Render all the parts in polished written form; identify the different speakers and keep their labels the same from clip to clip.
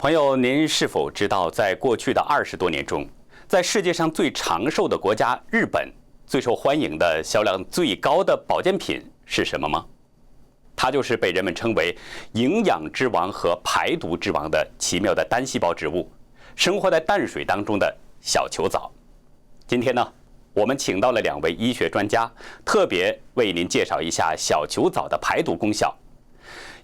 Speaker 1: 朋友，您是否知道，在过去的20多年中，在世界上最长寿的国家日本，最受欢迎的、销量最高的保健品是什么吗？它就是被人们称为营养之王和排毒之王的奇妙的单细胞植物，生活在淡水当中的小球藻。今天呢，我们请到了2位医学专家，特别为您介绍一下小球藻的排毒功效。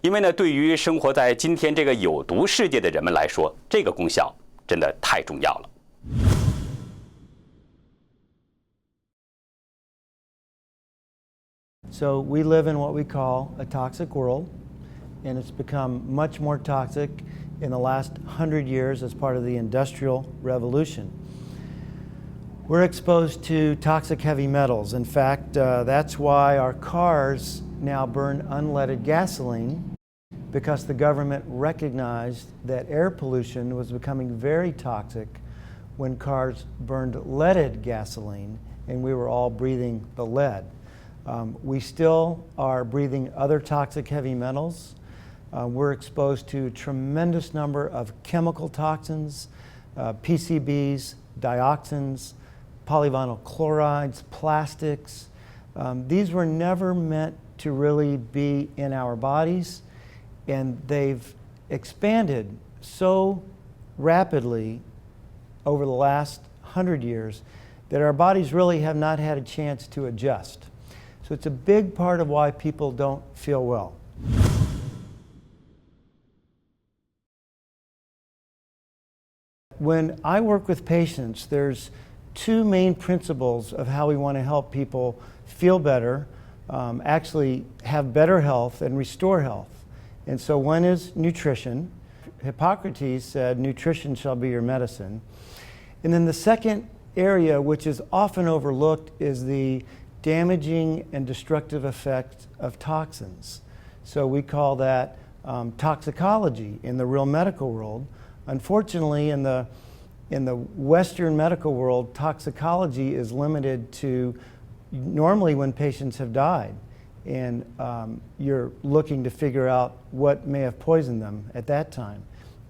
Speaker 1: 因为呢，对于生活在今天这个有毒世界的人们来说，这个功效真的太重要了。
Speaker 2: So we live in what we call a toxic world, and it's become much more toxic in the last 100 years as part of the Industrial Revolution. We're exposed to toxic heavy metals. In fact, that's why our cars now burn unleaded gasoline, because the government recognized that air pollution was becoming very toxic when cars burned leaded gasoline and we were all breathing the lead. We still are breathing other toxic heavy metals. We're exposed to a tremendous number of chemical toxins, PCBs, dioxins, polyvinyl chlorides, plastics. These were never meant to really be in our bodies, and they've expanded so rapidly over the last 100 years that our bodies really have not had a chance to adjust. So it's a big part of why people don't feel well. When I work with patients, there's 2 main principles of how we want to help people feel better, actually have better health and restore health. And so one is nutrition. Hippocrates said, nutrition shall be your medicine. And then the second area, which is often overlooked, is the damaging and destructive effect of toxins. So we call that toxicology in the real medical world. Unfortunately, in the Western medical world, toxicology is limited to normally when patients have died, and you're looking to figure out what may have poisoned them at that time.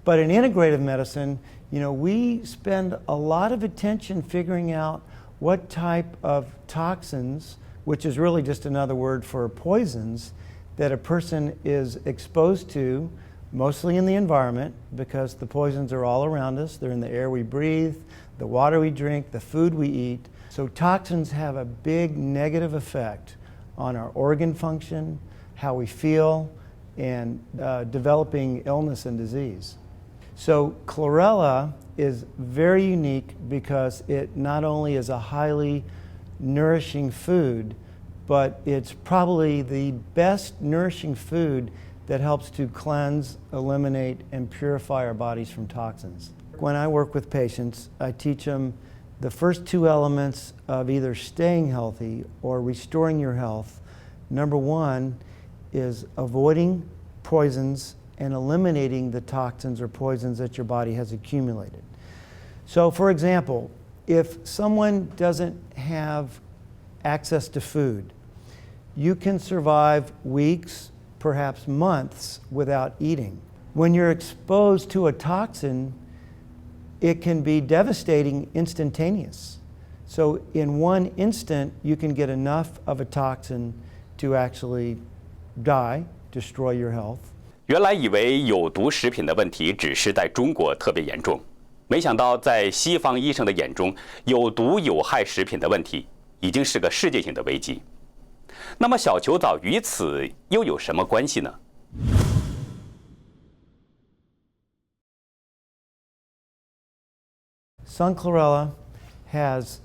Speaker 2: But in integrative medicine, we spend a lot of attention figuring out what type of toxins, which is really just another word for poisons, that a person is exposed to, mostly in the environment, because the poisons are all around us. They're in the air we breathe, the water we drink, the food we eat. So toxins have a big negative effect on our organ function, how we feel, and developing illness and disease. So chlorella is very unique because it not only is a highly nourishing food, but it's probably the best nourishing food that helps to cleanse, eliminate, and purify our bodies from toxins. When I work with patients, I teach them the first 2 elements of either staying healthy or restoring your health. Number 1 is avoiding poisons and eliminating the toxins or poisons that your body has accumulated. So for example, if someone doesn't have access to food, you can survive weeks, perhaps months, without eating. When you're exposed to a toxin, it can be devastating, instantaneous. So in one instant, you can get enough of a toxin to actually die, destroy your health.
Speaker 1: 原来以为有毒食品的问题只是在中国特别严重，没想到在西方医生的眼中，有毒有害食品的问题已经是个世界性的危机。那么小球藻与此又有什么关系呢？
Speaker 2: Sun chlorella has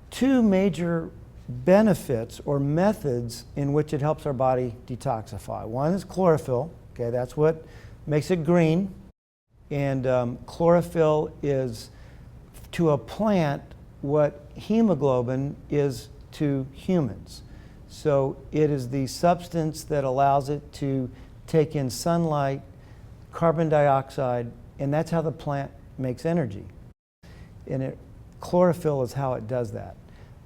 Speaker 2: 2 major benefits or methods in which it helps our body detoxify. One is chlorophyll. Okay, that's what makes it green. And chlorophyll is to a plant what hemoglobin is to humans. So it is the substance that allows it to take in sunlight, carbon dioxide, and that's how the plant makes energy. And chlorophyll is how it does that.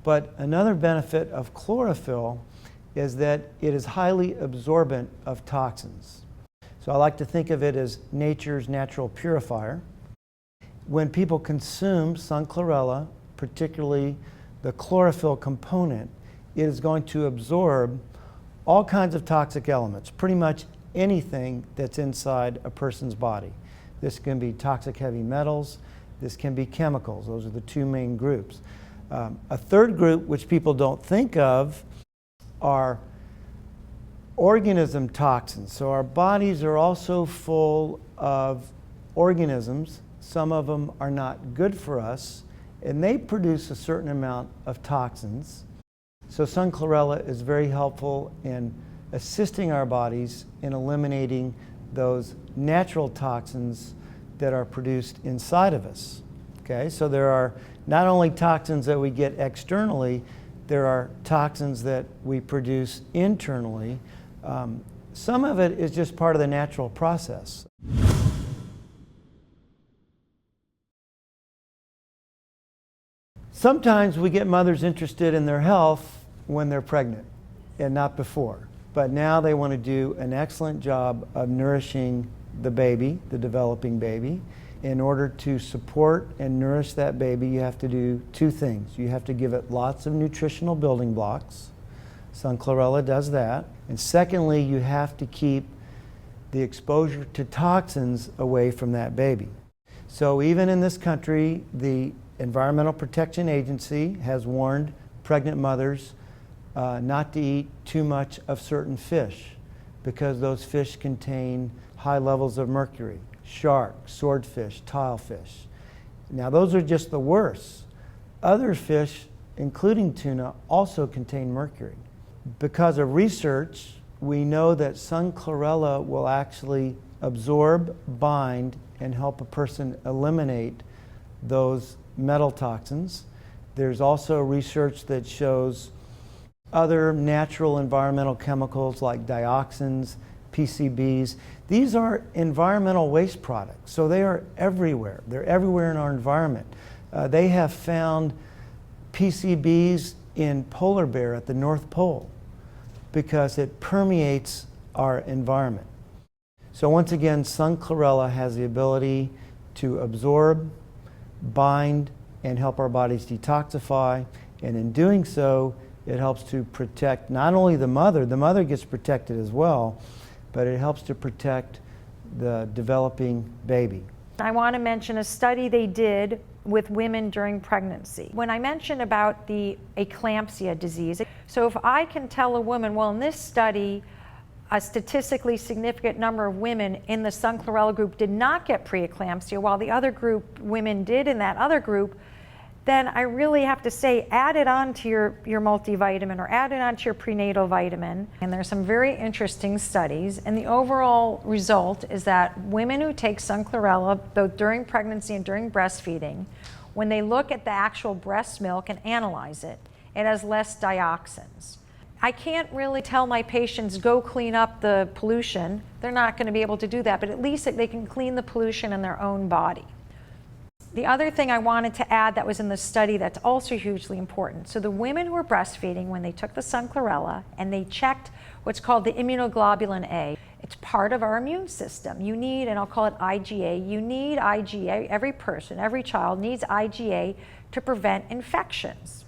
Speaker 2: But another benefit of chlorophyll is that it is highly absorbent of toxins. So I like to think of it as nature's natural purifier. When people consume sun chlorella, particularly the chlorophyll component, it is going to absorb all kinds of toxic elements, pretty much anything that's inside a person's body. This can be toxic heavy metals, this can be chemicals. Those are the two main groups. A third group, which people don't think of, are organism toxins. So our bodies are also full of organisms. Some of them are not good for us, and they produce a certain amount of toxins. So sun chlorella is very helpful in assisting our bodies in eliminating those natural toxins that are produced inside of us. Okay, so there are not only toxins that we get externally, there are toxins that we produce internally. Some of it is just part of the natural process. Sometimes we get mothers interested in their health when they're pregnant and not before. But now they want to do an excellent job of nourishing the baby, the developing baby. In order to support and nourish that baby, you have to do two things. You have to give it lots of nutritional building blocks. Sun chlorella does that. And secondly, you have to keep the exposure to toxins away from that baby. So even in this country, the Environmental Protection Agency has warned pregnant mothers not to eat too much of certain fish because those fish contain high levels of mercury. Shark, swordfish, tilefish. Now those are just the worst. Other fish, including tuna, also contain mercury. Because of research, we know that sun chlorella will actually absorb, bind, and help a person eliminate those metal toxins. There's also research that shows other natural environmental chemicals like dioxins, PCBs. These are environmental waste products, so they are everywhere. They're everywhere in our environment. They have found PCBs in polar bear at the North Pole because it permeates our environment. So once again, sun chlorella has the ability to absorb, bind, and help our bodies detoxify. And in doing so, it helps to protect not only the mother gets protected as well, but it helps to protect the developing baby.
Speaker 3: I want to mention a study they did with women during pregnancy. When I mentioned about the eclampsia disease, so if I can tell a woman, well, in this study, a statistically significant number of women in the sun chlorella group did not get preeclampsia, while the other group, women did in that other group, then I really have to say, add it on to your multivitamin or add it on to your prenatal vitamin. And there's some very interesting studies, and the overall result is that women who take sun chlorella, both during pregnancy and during breastfeeding, when they look at the actual breast milk and analyze it, it has less dioxins. I can't really tell my patients, go clean up the pollution. They're not going to be able to do that, but at least they can clean the pollution in their own body. The other thing I wanted to add that was in the study that's also hugely important. So the women who were breastfeeding, when they took the sun chlorella and they checked what's called the immunoglobulin A, it's part of our immune system. You need, and I'll call it IgA, you need IgA, every person, every child needs IgA to prevent infections.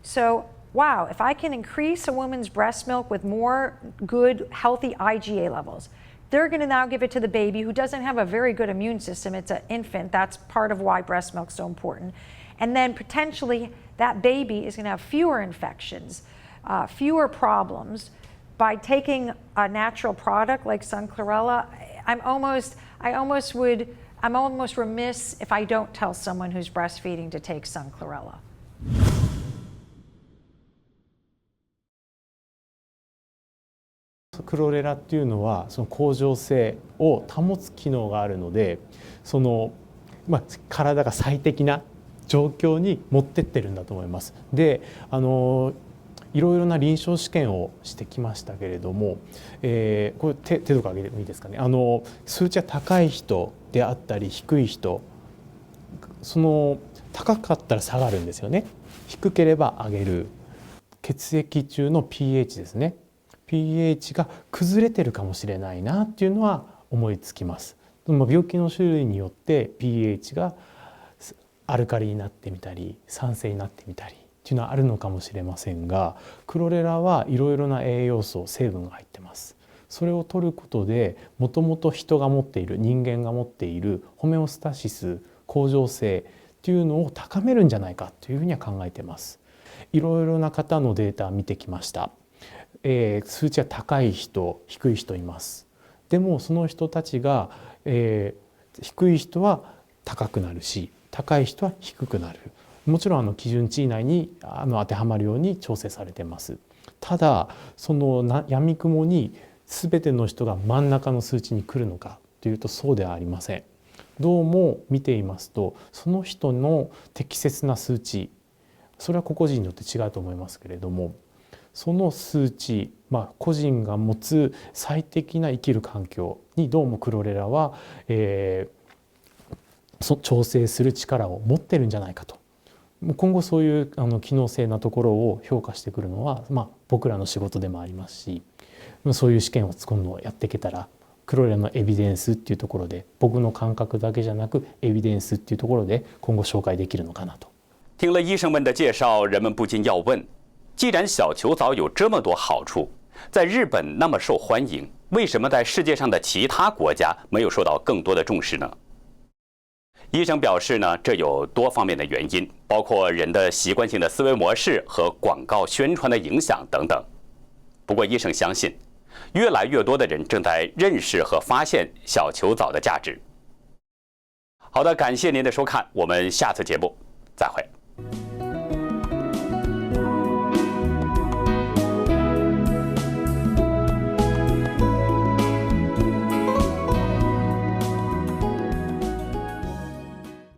Speaker 3: So wow, if I can increase a woman's breast milk with more good, healthy IgA levels, they're going to now give it to the baby who doesn't have a very good immune system. It's an infant. That's part of why breast milk's so important. And then potentially that baby is going to have fewer infections, fewer problems. By taking a natural product like sun chlorella, I'm almost remiss if I don't tell someone who's breastfeeding to take sun chlorella.
Speaker 4: クロレラっていうのはその恒常性を保つ機能があるので、その体が最適な状況に持ってってるんだと思います。で、いろいろな臨床試験をしてきましたけれども、これ手とか上げてもいいですかね。数値が高い人であったり低い人、その高かったら下がるんですよね。低ければ上げる。血液中の pH ですね。pH が崩れてるかもしれないなっていうのは思いつきます。病気の種類によって pH がアルカリになってみたり酸性になってみたりっていうのはあるのかもしれませんが、クロレラはいろいろな栄養素成分が入ってます。それを取ることでもともと人が持っている人間が持っているホメオスタシス恒常性っていうのを高めるんじゃないかというふうには考えています。いろいろな方のデータを見てきました。数値が高い人低い人います。でもその人たちが、低い人は高くなるし高い人は低くなる。もちろん基準値以内に当てはまるように調整されています。ただその闇雲に全ての人が真ん中の数値に来るのかというとそうではありません。どうも見ていますとその人の適切な数値、それは個々人によって違うと思いますけれども、その数値、個人が持つ最適な生きる環境にどうもクロレラは、調整する力を持ってるんじゃないかと。今後そういう機能性なところを評価してくるのは、僕らの仕事でもありますし、そういう試験を今度やっていけたらクロレラのエビデンスっていうところで僕の感覚だけじゃなくエビデンスっていうところで今後紹介できるのかなと。
Speaker 1: 听了医生们的介绍，人们不禁要问：既然小球藻有这么多好处，在日本那么受欢迎，为什么在世界上的其他国家没有受到更多的重视呢？医生表示呢，这有多方面的原因，包括人的习惯性的思维模式和广告宣传的影响等等。不过，医生相信，越来越多的人正在认识和发现小球藻的价值。好的，感谢您的收看，我们下次节目再会。